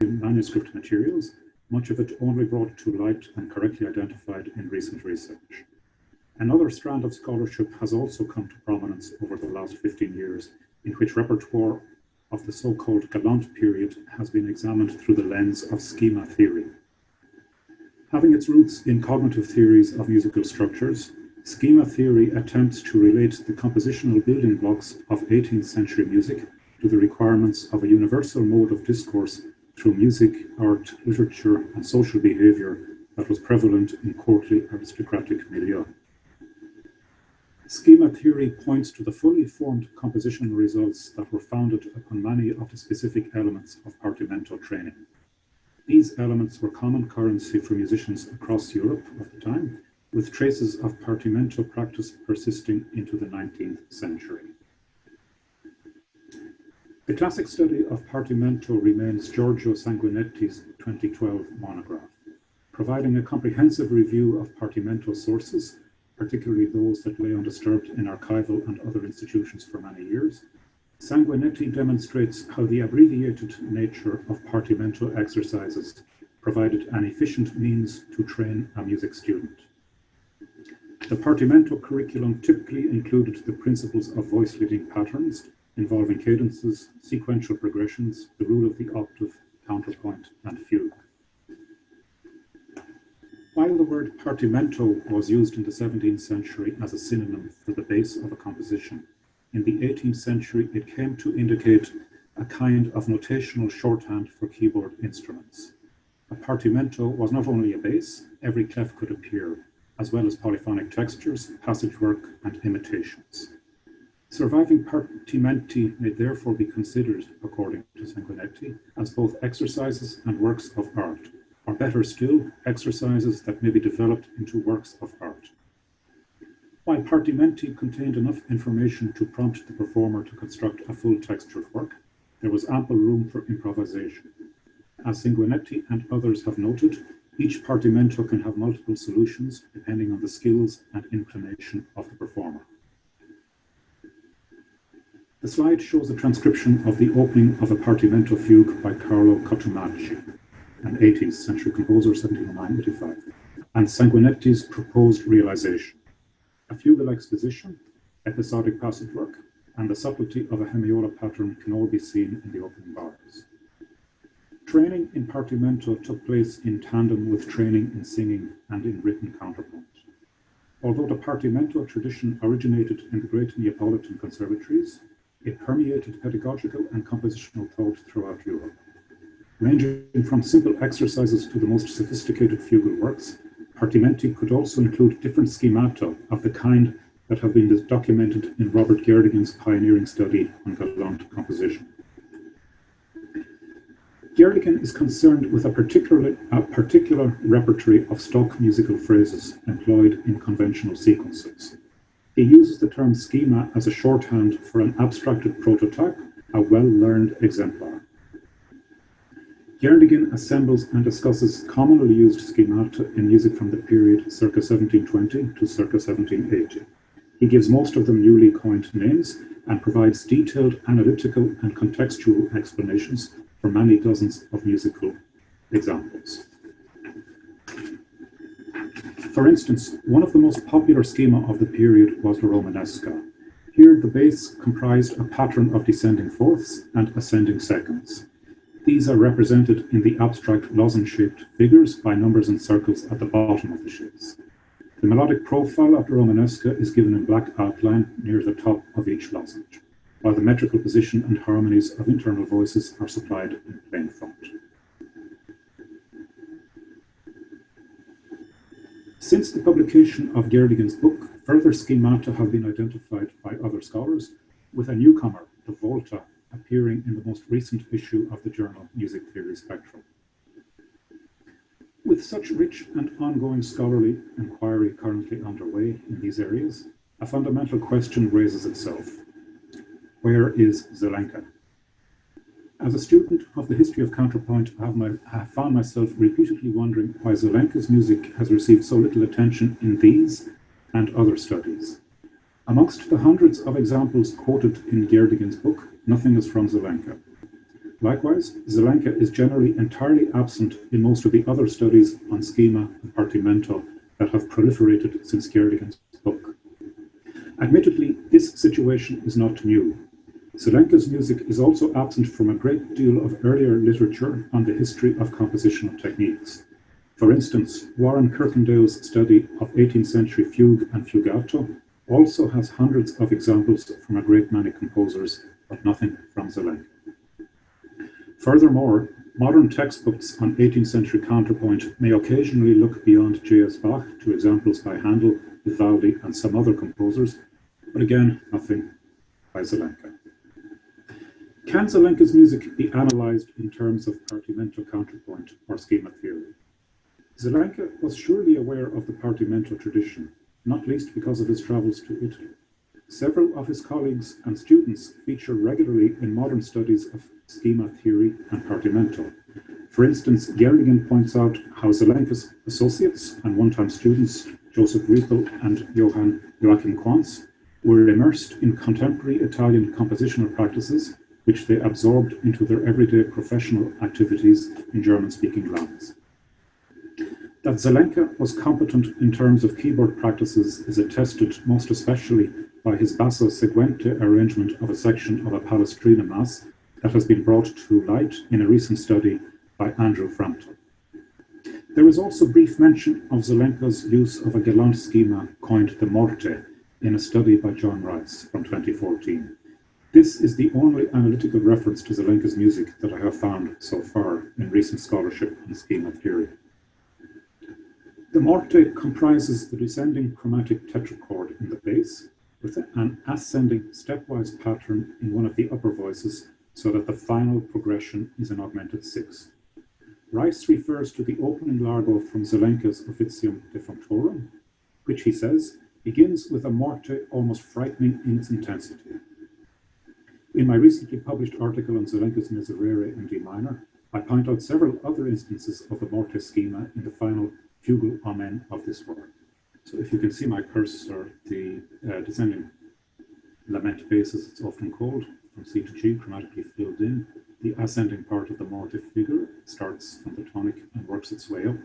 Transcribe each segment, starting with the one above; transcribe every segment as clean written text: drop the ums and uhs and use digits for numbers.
manuscript materials, much of it only brought to light and correctly identified in recent research. Another strand of scholarship has also come to prominence over the last 15 years, in which repertoire of the so-called Galant period has been examined through the lens of schema theory. Having its roots in cognitive theories of musical structures, schema theory attempts to relate the compositional building blocks of 18th century music to the requirements of a universal mode of discourse through music, art, literature, and social behavior that was prevalent in courtly aristocratic milieu. Schema theory points to the fully formed compositional results that were founded upon many of the specific elements of partimento training. These elements were common currency for musicians across Europe of the time, with traces of partimento practice persisting into the 19th century. The classic study of partimento remains Giorgio Sanguinetti's 2012 monograph, providing a comprehensive review of partimento sources, particularly those that lay undisturbed in archival and other institutions for many years. Sanguinetti demonstrates how the abbreviated nature of partimento exercises provided an efficient means to train a music student. The partimento curriculum typically included the principles of voice leading patterns involving cadences, sequential progressions, the rule of the octave, counterpoint, and fugue. While the word partimento was used in the 17th century as a synonym for the base of a composition, in the 18th century it came to indicate a kind of notational shorthand for keyboard instruments. A partimento was not only a base, every clef could appear, as well as polyphonic textures, passage work, and imitations. Surviving partimenti may therefore be considered, according to Sanguinetti, as both exercises and works of art, or better still, exercises that may be developed into works of art. While partimenti contained enough information to prompt the performer to construct a full textured work, there was ample room for improvisation. As Sanguinetti and others have noted, each partimento can have multiple solutions depending on the skills and inclination of the performer. The slide shows a transcription of the opening of a partimento fugue by Carlo Cotumacci, an 18th century composer, 1709-85, and Sanguinetti's proposed realization. A fugal exposition, episodic passage work, and the subtlety of a hemiola pattern can all be seen in the opening bars. Training in partimento took place in tandem with training in singing and in written counterpoint. Although the partimento tradition originated in the great Neapolitan conservatories, it permeated pedagogical and compositional thought throughout Europe. Ranging from simple exercises to the most sophisticated fugal works, partimenti could also include different schemata of the kind that have been documented in Robert Gerdigan's pioneering study on galant composition. Gerdigan is concerned with a particular repertory of stock musical phrases employed in conventional sequences. He uses the term schema as a shorthand for an abstracted prototype, a well-learned exemplar. Gerdigan assembles and discusses commonly used schemata in music from the period circa 1720 to circa 1780. He gives most of them newly coined names and provides detailed analytical and contextual explanations for many dozens of musical examples. For instance, one of the most popular schema of the period was the Romanesca. Here the bass comprised a pattern of descending fourths and ascending seconds. These are represented in the abstract lozenge-shaped figures by numbers and circles at the bottom of the shapes. The melodic profile of the Romanesca is given in black outline near the top of each lozenge, while the metrical position and harmonies of internal voices are supplied in plain font. Since the publication of Gerdigan's book, further schemata have been identified by other scholars, with a newcomer, the Volta, appearing in the most recent issue of the journal Music Theory Spectrum. With such rich and ongoing scholarly inquiry currently underway in these areas, a fundamental question raises itself. Where is Zelenka? As a student of the history of counterpoint, I have found myself repeatedly wondering why Zelenka's music has received so little attention in these and other studies. Amongst the hundreds of examples quoted in Gerdigan's book, nothing is from Zelenka. Likewise, Zelenka is generally entirely absent in most of the other studies on schema and partimento that have proliferated since Gerligan's book. Admittedly, this situation is not new. Zelenka's music is also absent from a great deal of earlier literature on the history of compositional techniques. For instance, Warren Kirkendall's study of 18th century fugue and fugato also has hundreds of examples from a great many composers, but nothing from Zelenka. Furthermore, modern textbooks on 18th century counterpoint may occasionally look beyond J.S. Bach to examples by Handel, Vivaldi, and some other composers, but again, nothing by Zelenka. Can Zelenka's music be analyzed in terms of partimento counterpoint or schema theory? Zelenka was surely aware of the partimento tradition, not least because of his travels to Italy. Several of his colleagues and students feature regularly in modern studies of schema theory and partimento. For instance, Gerligan points out how Zelenka's associates and one-time students, Joseph Riepel and Joachim Quantz, were immersed in contemporary Italian compositional practices, which they absorbed into their everyday professional activities in German-speaking lands. That Zelenka was competent in terms of keyboard practices is attested most especially by his basso seguente arrangement of a section of a Palestrina Mass that has been brought to light in a recent study by Andrew Frampton. There is also brief mention of Zelenka's use of a galant schema coined the Morte in a study by John Rice from 2014. This is the only analytical reference to Zelenka's music that I have found so far in recent scholarship on schema theory. The Morte comprises the descending chromatic tetrachord in the bass with an ascending stepwise pattern in one of the upper voices so that the final progression is an augmented sixth. Rice refers to the opening largo from Zelenka's Officium Defunctorum, which he says begins with a Morte almost frightening in its intensity. In my recently published article on Zelenka's Miserere in D minor, I point out several other instances of the Morte schema in the final fugal amen of this work. So if you can see my cursor, the descending lament bass, as it's often called, from C to G, chromatically filled in. The ascending part of the Morte figure starts from the tonic and works its way up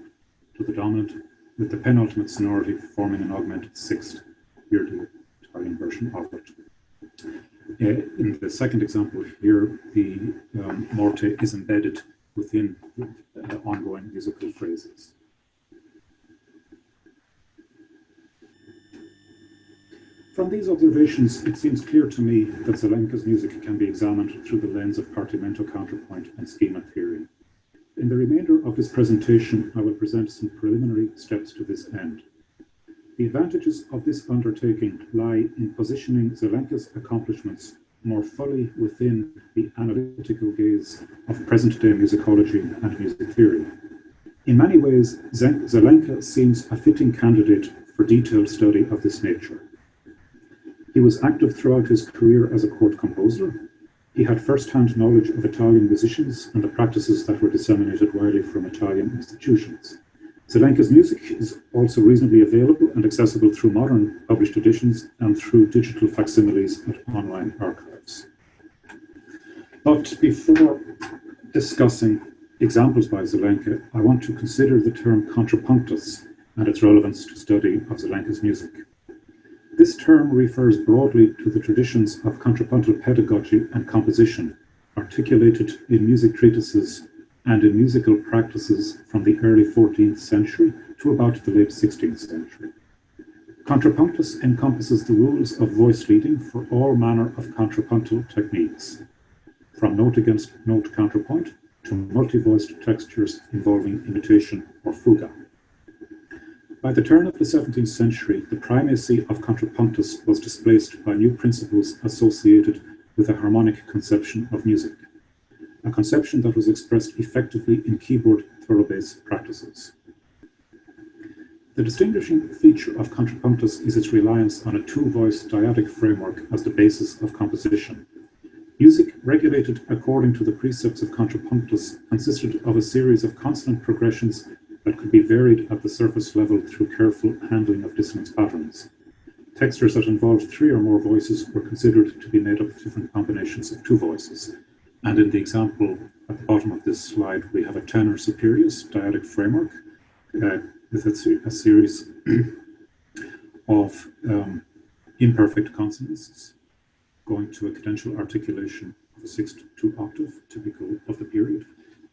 to the dominant, with the penultimate sonority forming an augmented sixth. Here the Italian version of it. In the second example here, the Morte is embedded within ongoing musical phrases. From these observations, it seems clear to me that Zelenka's music can be examined through the lens of partimento counterpoint and schema theory. In the remainder of this presentation, I will present some preliminary steps to this end. The advantages of this undertaking lie in positioning Zelenka's accomplishments more fully within the analytical gaze of present-day musicology and music theory. In many ways, Zelenka seems a fitting candidate for detailed study of this nature. He was active throughout his career as a court composer. He had first-hand knowledge of Italian musicians and the practices that were disseminated widely from Italian institutions. Zelenka's music is also reasonably available and accessible through modern published editions and through digital facsimiles at online archives. But before discussing examples by Zelenka, I want to consider the term contrapunctus and its relevance to study of Zelenka's music. This term refers broadly to the traditions of contrapuntal pedagogy and composition, articulated in music treatises and in musical practices from the early 14th century to about the late 16th century. Contrapunctus encompasses the rules of voice leading for all manner of contrapuntal techniques, from note against note counterpoint to multi-voiced textures involving imitation or fuga. By the turn of the 17th century, the primacy of contrapunctus was displaced by new principles associated with a harmonic conception of music, a conception that was expressed effectively in keyboard thorough-bass practices. The distinguishing feature of contrapunctus is its reliance on a two-voice dyadic framework as the basis of composition. Music regulated according to the precepts of contrapunctus consisted of a series of consonant progressions that could be varied at the surface level through careful handling of dissonance patterns. Textures that involved three or more voices were considered to be made up of different combinations of two voices. And in the example at the bottom of this slide, we have a tenor superius dyadic framework with a series of imperfect consonants going to a cadential articulation of a 6/2 octave, typical of the period.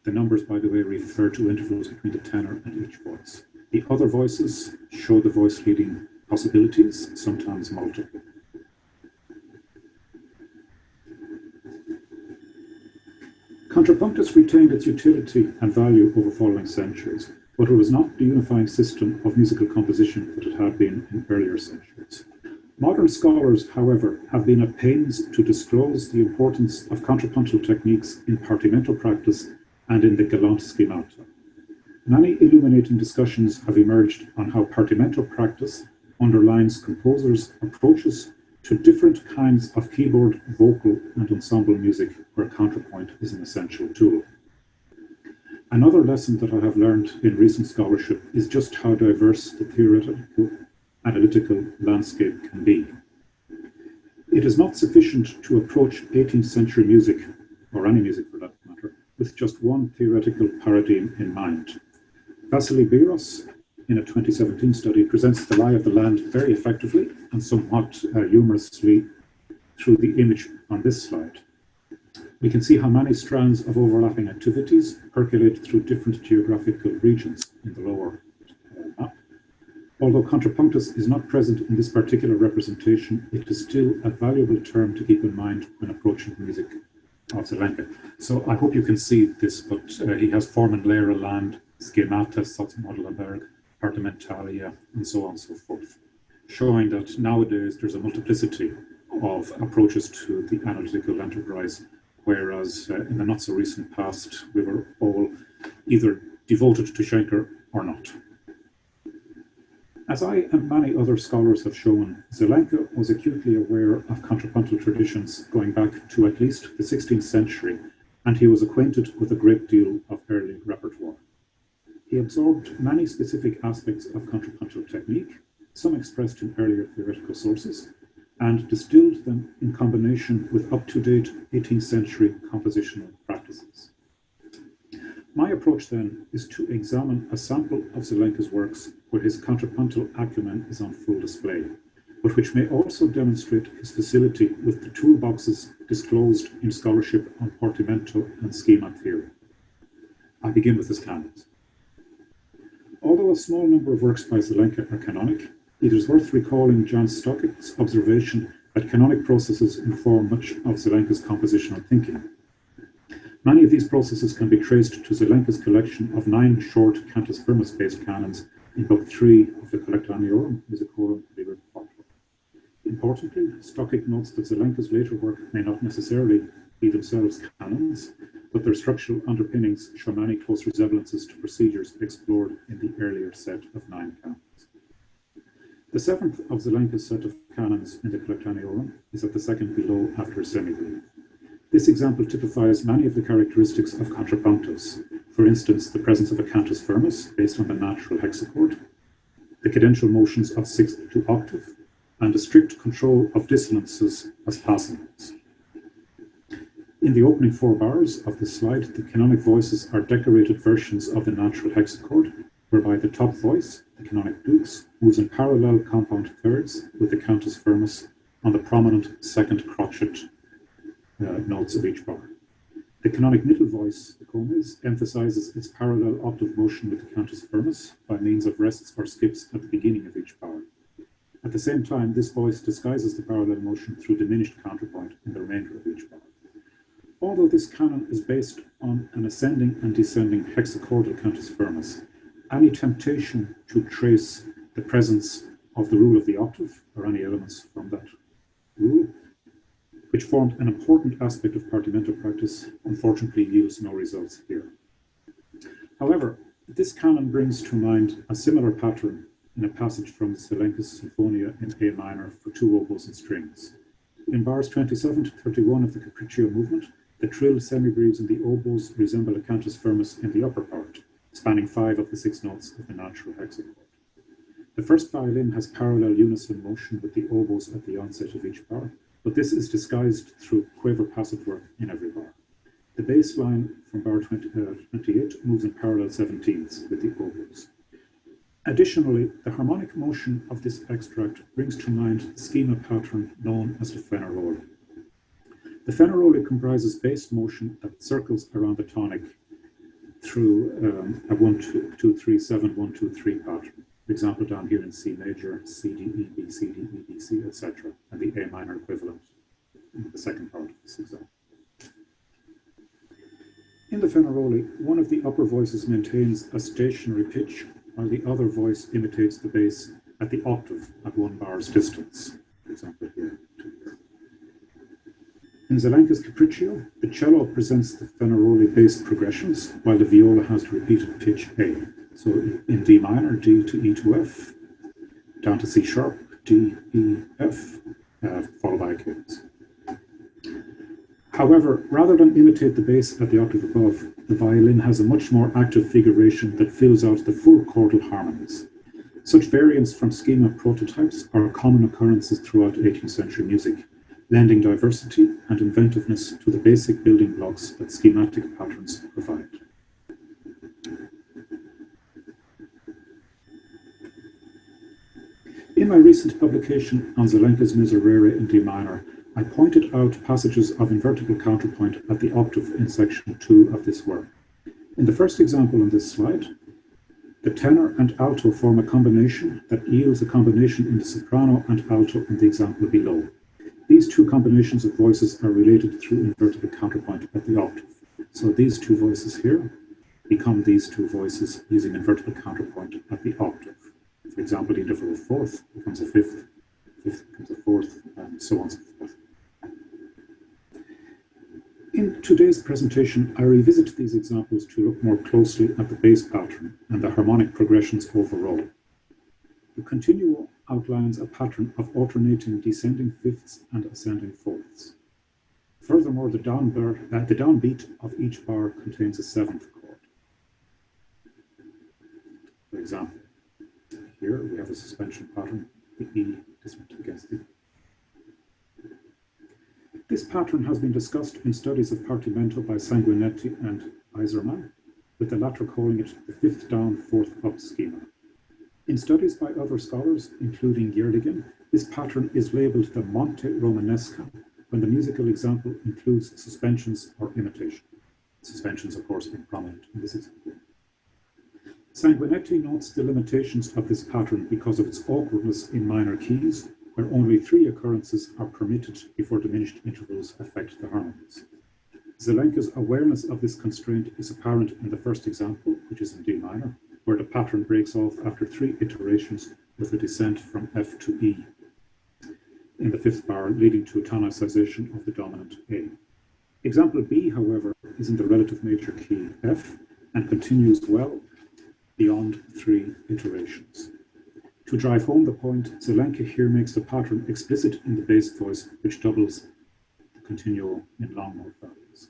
The numbers, by the way, refer to intervals between the tenor and each voice. The other voices show the voice leading possibilities, sometimes multiple. Contrapunctus retained its utility and value over following centuries, but it was not the unifying system of musical composition that it had been in earlier centuries. Modern scholars, however, have been at pains to disclose the importance of contrapuntal techniques in partimento practice and in the galant schemata. Many illuminating discussions have emerged on how partimento practice underlines composers' approaches to different kinds of keyboard, vocal, and ensemble music where counterpoint is an essential tool. Another lesson that I have learned in recent scholarship is just how diverse the theoretical analytical landscape can be. It is not sufficient to approach 18th century music, or any music for that matter, with just one theoretical paradigm in mind. Vasily Biros, in a 2017 study, presents the lie of the land very effectively and somewhat humorously through the image on this slide. We can see how many strands of overlapping activities percolate through different geographical regions in the lower map. Although contrapunctus is not present in this particular representation, it is still a valuable term to keep in mind when approaching the music of Zelenka. So I hope you can see this, but he has form and layer land, schemata, Satzmodelerberg, partimentalia, and so on and so forth, showing that nowadays there's a multiplicity of approaches to the analytical enterprise, whereas in the not so recent past, we were all either devoted to Schenker or not. As I and many other scholars have shown, Zelenka was acutely aware of contrapuntal traditions going back to at least the 16th century, and he was acquainted with a great deal of early repertoire. He absorbed many specific aspects of contrapuntal technique, some expressed in earlier theoretical sources, and distilled them in combination with up-to-date 18th century compositional practices. My approach then is to examine a sample of Zelenka's works where his contrapuntal acumen is on full display, but which may also demonstrate his facility with the toolboxes disclosed in scholarship on portamento and schema theory. I begin with his canons. Although a small number of works by Zelenka are canonic, it is worth recalling Jan Stockig's observation that canonic processes inform much of Zelenka's compositional thinking. Many of these processes can be traced to Zelenka's collection of 9 short cantus firmus-based canons in Book 3 of the Collectaniorum Musicorum Liber 4. Importantly, Stockig notes that Zelenka's later work may not necessarily be themselves canons, but their structural underpinnings show many close resemblances to procedures explored in the earlier set of 9 canons. The 7th of Zelenka's set of canons in the Collectaniorum is at the second below after a semibrief. This example typifies many of the characteristics of contrapunctus, for instance, the presence of a cantus firmus based on the natural hexachord, the cadential motions of 6th to octave, and a strict control of dissonances as passing notes. In the opening 4 bars of this slide, the canonic voices are decorated versions of the natural hexachord, whereby the top voice, the canonic dux, moves in parallel compound thirds with the cantus firmus on the prominent second crotchet notes of each bar. The canonic middle voice, the comes, emphasizes its parallel octave motion with the cantus firmus by means of rests or skips at the beginning of each bar. At the same time, this voice disguises the parallel motion through diminished counterpoint in the remainder of each bar. Although this canon is based on an ascending and descending hexachordal cantus firmus, any temptation to trace the presence of the rule of the octave or any elements from that rule, which formed an important aspect of partimento practice, unfortunately yields no results here. However, this canon brings to mind a similar pattern in a passage from Zelenka's Sinfonia in A minor for 2 oboes and strings. In bars 27 to 31 of the Capriccio movement, the trill semibreves in the oboes resemble a cantus firmus in the upper part, spanning 5 of the 6 notes of the natural hexachord. The first violin has parallel unison motion with the oboes at the onset of each bar, but this is disguised through quaver passage work in every bar. The bass line from bar 28 moves in parallel 17ths with the oboes. Additionally, the harmonic motion of this extract brings to mind the schema pattern known as the Fenaroli. The Fenaroli comprises bass motion that circles around the tonic through a 1, 2, 3, 7, 1, 2, 3 pattern. For example, down here in C major, C, D, E, B, C, D, E, B, C, etc., and the A minor equivalent in the second part of this example. In the Fenaroli, one of the upper voices maintains a stationary pitch, while the other voice imitates the bass at the octave at 1 bar's distance. For example, here. In Zelenka's Capriccio, the cello presents the Fenaroli bass progressions, while the viola has the repeated pitch A. So in D minor, D to E to F, down to C sharp, D, E, F, followed by a cadence. However, rather than imitate the bass at the octave above, the violin has a much more active figuration that fills out the full chordal harmonies. Such variants from schema prototypes are common occurrences throughout 18th century music, lending diversity and inventiveness to the basic building blocks that schematic patterns provide. In my recent publication on Zelenka's Miserere in D minor, I pointed out passages of invertible counterpoint at the octave in section 2 of this work. In the first example on this slide, the tenor and alto form a combination that yields a combination in the soprano and alto in the example below. These two combinations of voices are related through invertible counterpoint at the octave. So these two voices here become these two voices using invertible counterpoint at the octave. For example, the interval of fourth becomes a fifth, fifth becomes a fourth, and so on and so forth. In today's presentation, I revisit these examples to look more closely at the bass pattern and the harmonic progressions overall. The continuo outlines a pattern of alternating descending fifths and ascending fourths. Furthermore, the downbeat of each bar contains a seventh chord. For example, here we have a suspension pattern, the E distant against the E. This pattern has been discussed in studies of Partimento by Sanguinetti and Iserman, with the latter calling it the fifth down, fourth up schema. In studies by other scholars, including Gerdingen, this pattern is labeled the Monte Romanesca when the musical example includes suspensions or imitation. Suspensions, of course, being prominent in this example. Sanguinetti notes the limitations of this pattern because of its awkwardness in minor keys, where only 3 occurrences are permitted before diminished intervals affect the harmonies. Zelenka's awareness of this constraint is apparent in the first example, which is in D minor, where the pattern breaks off after 3 iterations with a descent from F to E in the 5th bar, leading to a tonicization of the dominant A. Example B, however, is in the relative major key F and continues well beyond 3 iterations. To drive home the point, Zelenka here makes the pattern explicit in the bass voice, which doubles the continuo in long note values.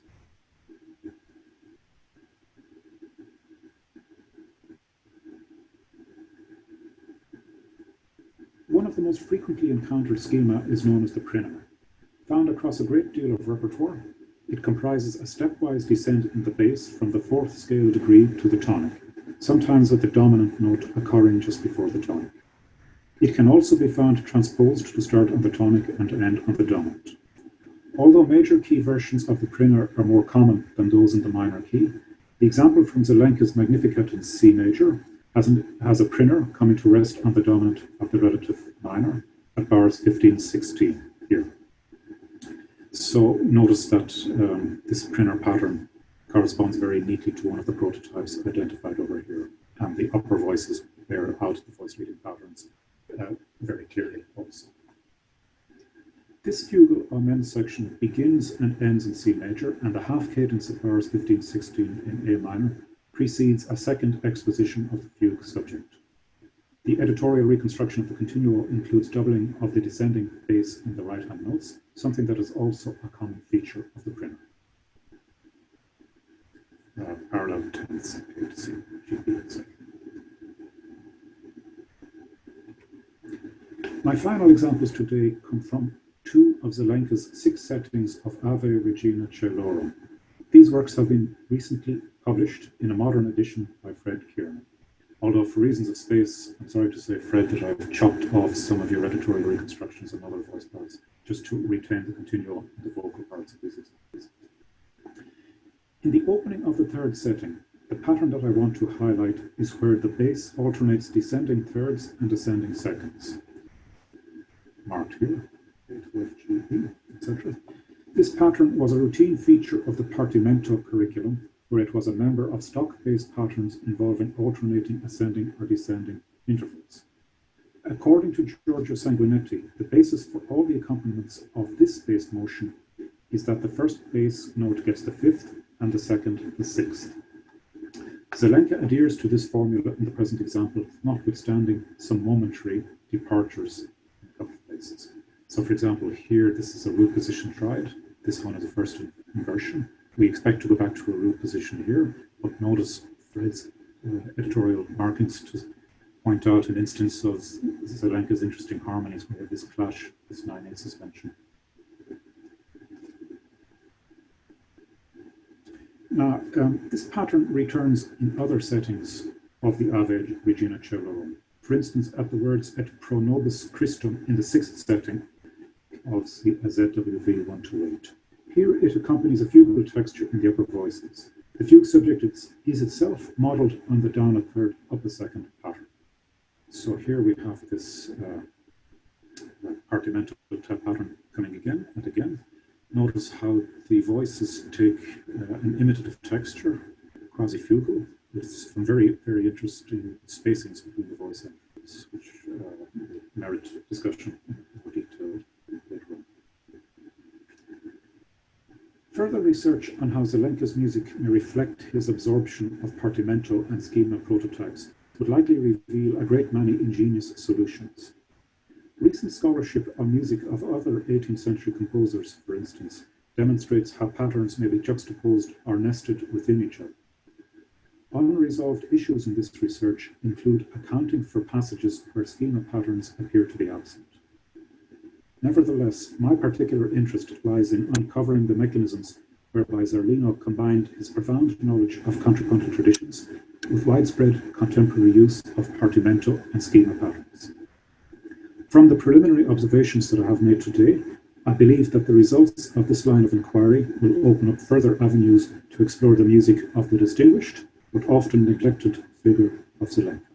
One of the most frequently encountered schema is known as the Prina. Found across a great deal of repertoire, it comprises a stepwise descent in the bass from the 4th scale degree to the tonic, sometimes with the dominant note occurring just before the tonic. It can also be found transposed to start on the tonic and end on the dominant. Although major key versions of the Prina are more common than those in the minor key, the example from Zelenka's Magnificat in C major has a Prina coming to rest on the dominant of the relative minor at bars 15-16 here. So notice that this Prina pattern corresponds very neatly to one of the prototypes identified over here, and the upper voices bear out the voice leading patterns very clearly also. This fugal amen section begins and ends in C major, and the half cadence of bars 15-16 in A minor precedes a second exposition of the fugue subject. The editorial reconstruction of the continuo includes doubling of the descending bass in the right-hand notes, something that is also a common feature of the Prina. Parallel tenths, A to C, GP, etc. My final examples today come from 2 of Zelenka's 6 settings of Ave Regina Caelorum. These These works have been recently published in a modern edition by Fred Kieran. Although for reasons of space, I'm sorry to say, Fred, that I've chopped off some of your editorial reconstructions and other voice parts, just to retain the continuum and the vocal parts of these examples. In the opening of the third setting, the pattern that I want to highlight is where the bass alternates descending thirds and ascending seconds. Marked here, A to F, G, E, etc. This pattern was a routine feature of the Partimento curriculum, where it was a member of stock-based patterns involving alternating ascending or descending intervals. According to Giorgio Sanguinetti, the basis for all the accompaniments of this bass motion is that the first bass note gets the fifth and the second the sixth. Zelenka adheres to this formula in the present example, notwithstanding some momentary departures in a couple of places. So for example, here this is a root position triad. This one is a first inversion. We expect to go back to a root position here, but notice Fred's editorial markings to point out an instance of Zelenka's interesting harmonies where this clash, this 9/8 suspension. Now, this pattern returns in other settings of the Ave Regina Cello. For instance, at the words et pro nobis Christum in the sixth setting of the ZWV 128. Here it accompanies a fugal texture in the upper voices. The fugue subject is itself modeled on the down a third, up a second pattern. So here we have this Partimento type pattern coming again and again. Notice how the voices take an imitative texture, quasi-fugal, with some very, very interesting spacings between the voice entries, which merit discussion in more detail later on. Further research on how Zelenka's music may reflect his absorption of Partimento and schema prototypes would likely reveal a great many ingenious solutions. Recent scholarship on music of other 18th century composers, for instance, demonstrates how patterns may be juxtaposed or nested within each other. Unresolved issues in this research include accounting for passages where schema patterns appear to be absent. Nevertheless, my particular interest lies in uncovering the mechanisms whereby Zarlino combined his profound knowledge of contrapuntal traditions with widespread contemporary use of Partimento and schema patterns. From the preliminary observations that I have made today, I believe that the results of this line of inquiry will open up further avenues to explore the music of the distinguished, but often neglected figure of Zelenka.